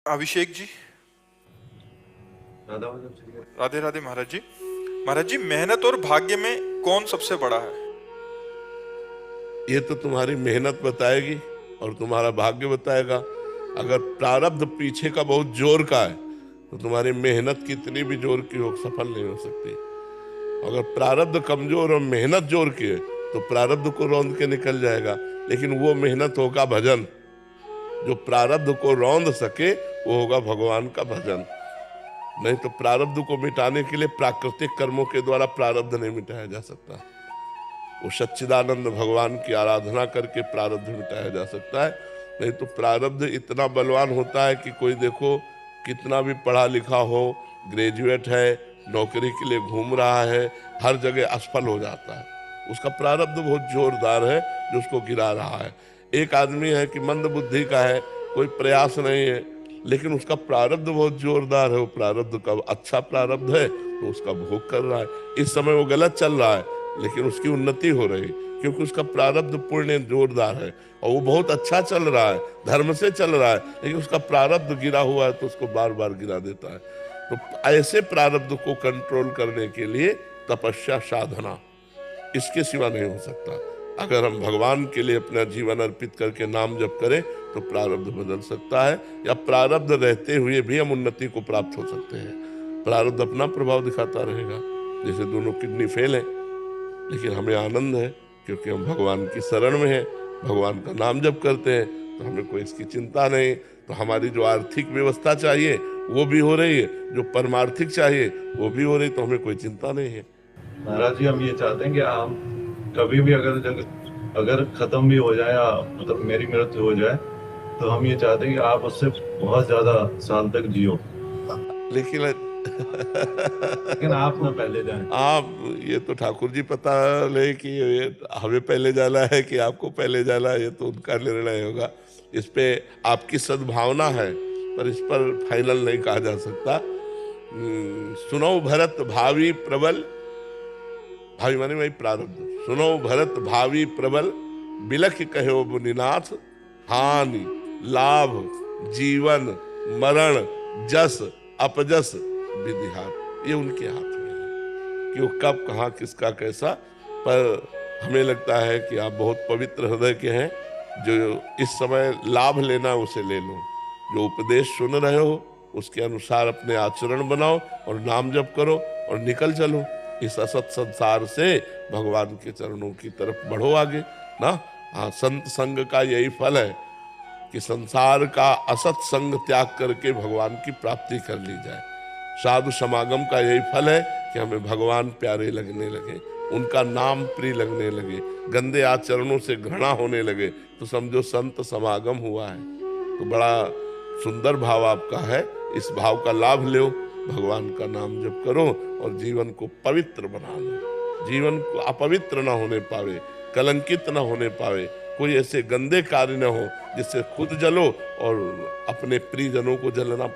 अभिषेक जी। राधे राधे महाराज जी। महाराज जी, मेहनत और भाग्य में कौन सबसे बड़ा है? ये तो तुम्हारी मेहनत बताएगी और तुम्हारा भाग्य बताएगा। अगर प्रारब्ध पीछे का बहुत जोर का है तो तुम्हारी मेहनत कितनी भी जोर की हो सफल नहीं हो सकती। अगर प्रारब्ध कमजोर और मेहनत जोर की है तो प्रारब्ध को रौंद के निकल जाएगा, लेकिन वो मेहनत होगा भजन। जो प्रारब्ध को रौंद सके वो होगा भगवान का भजन। नहीं तो प्रारब्ध को मिटाने के लिए प्राकृतिक कर्मों के द्वारा प्रारब्ध नहीं मिटाया जा सकता। वो सच्चिदानंद भगवान की आराधना करके प्रारब्ध मिटाया जा सकता है। नहीं तो प्रारब्ध इतना बलवान होता है कि कोई देखो कितना भी पढ़ा लिखा हो, ग्रेजुएट है, नौकरी के लिए घूम रहा है, हर जगह असफल हो जाता है। उसका प्रारब्ध बहुत जोरदार है जो उसको गिरा रहा है। एक आदमी है कि मंद बुद्धि का है, कोई प्रयास नहीं है, लेकिन उसका प्रारब्ध बहुत जोरदार है। वो प्रारब्ध का अच्छा प्रारब्ध है तो उसका भोग कर रहा है। इस समय वो गलत चल रहा है लेकिन उसकी उन्नति हो रही, क्योंकि उसका प्रारब्ध पुण्य जोरदार है और वो बहुत अच्छा चल रहा है, धर्म से चल रहा है, लेकिन उसका प्रारब्ध गिरा हुआ है तो उसको बार बार गिरा देता है। तो ऐसे प्रारब्ध को कंट्रोल करने के लिए तपस्या साधना, इसके सिवा नहीं हो सकता। अगर हम भगवान के लिए अपना जीवन अर्पित करके नाम जप करें तो प्रारब्ध बदल सकता है, या प्रारब्ध रहते हुए भी हम उन्नति को प्राप्त हो सकते हैं। प्रारब्ध अपना प्रभाव दिखाता रहेगा। जैसे दोनों किडनी फेल है लेकिन हमें आनंद है क्योंकि हम भगवान की शरण में हैं, भगवान का नाम जप करते हैं, तो हमें कोई इसकी चिंता नहीं। तो हमारी जो आर्थिक व्यवस्था चाहिए वो भी हो रही है, जो परमार्थिक चाहिए वो भी हो रही, तो हमें कोई चिंता नहीं है। महाराज जी, हम ये चाहते हैं कि हम कभी भी अगर खत्म भी हो जाए, मतलब मेरी मृत्यु हो जाए, तो हम ये चाहते हैं कि आप उससे बहुत ज्यादा साल तक जियो, लेकिन लेकिन आप ना पहले जाएं। आप ये तो ठाकुर जी पता ले कि हमें पहले जाना है कि आपको पहले जाना है, ये तो उनका निर्णय होगा। इस पे आपकी सद्भावना है पर इस पर फाइनल नहीं कहा जा सकता। सुनो भरत भावी प्रबल, भावी माने वही प्रारब्ध। सुनो भरत भावी प्रबल, बिलख कहो मुनिनाथ, हानि लाभ जीवन मरण जस अपजस विधि हाथ, ये उनके हाथ में है कि वो कब कहाँ किसका कैसा। पर हमें लगता है कि आप बहुत पवित्र हृदय के हैं। जो इस समय लाभ लेना उसे ले लो, जो उपदेश सुन रहे हो उसके अनुसार अपने आचरण बनाओ और नाम जप करो और निकल चलो इस असत संसार से भगवान के चरणों की तरफ बढ़ो आगे ना। हाँ, संत संग का यही फल है कि संसार का असत संग त्याग करके भगवान की प्राप्ति कर ली जाए। साधु समागम का यही फल है कि हमें भगवान प्यारे लगने लगे, उनका नाम प्रिय लगने लगे, गंदे आचरणों से घृणा होने लगे, तो समझो संत समागम हुआ है। तो बड़ा सुंदर भाव आपका है, इस भाव का लाभ लो, भगवान का नाम जप करो और जीवन को पवित्र बना लो। जीवन को अपवित्र ना होने पावे, कलंकित ना होने पावे, कोई ऐसे गंदे कार्य न हो जिससे खुद जलो और अपने प्रियजनों को जलना